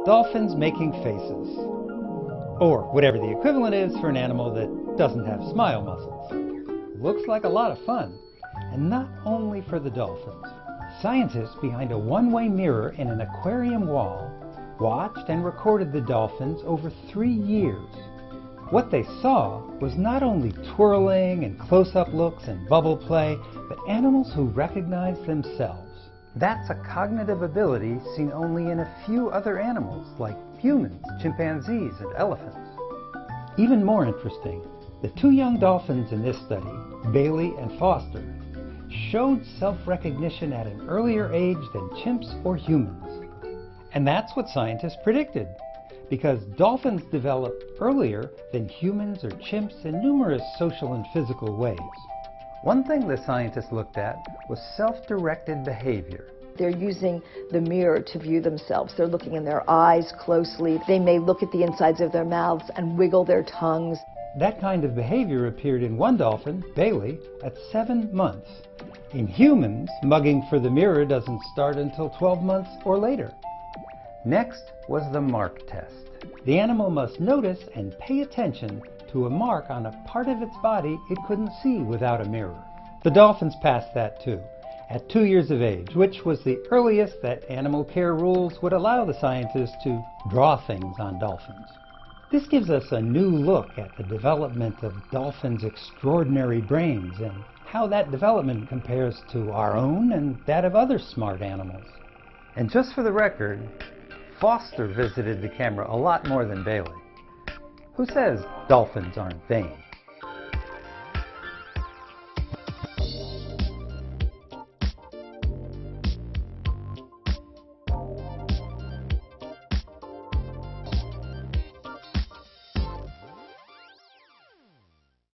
Dolphins making faces. Or whatever the equivalent is for an animal that doesn't have smile muscles. Looks like a lot of fun. And not only for the dolphins. Scientists behind a one-way mirror in an aquarium wall watched and recorded the dolphins over 3 years. What they saw was not only twirling and close-up looks and bubble play, but animals who recognized themselves. That's a cognitive ability seen only in a few other animals like humans, chimpanzees, and elephants. Even more interesting, the 2 young dolphins in this study, Bailey and Foster, showed self-recognition at an earlier age than chimps or humans. And that's what scientists predicted, because dolphins develop earlier than humans or chimps in numerous social and physical ways. One thing the scientists looked at was self-directed behavior. They're using the mirror to view themselves. They're looking in their eyes closely. They may look at the insides of their mouths and wiggle their tongues. That kind of behavior appeared in one dolphin, Bailey, at 7 months. In humans, mugging for the mirror doesn't start until 12 months or later. Next was the mark test. The animal must notice and pay attention to a mark on a part of its body it couldn't see without a mirror. The dolphins passed that too, at 2 years of age, which was the earliest that animal care rules would allow the scientists to draw things on dolphins. This gives us a new look at the development of dolphins' extraordinary brains and how that development compares to our own and that of other smart animals. And just for the record, Foster visited the camera a lot more than Bailey. Who says dolphins aren't vain?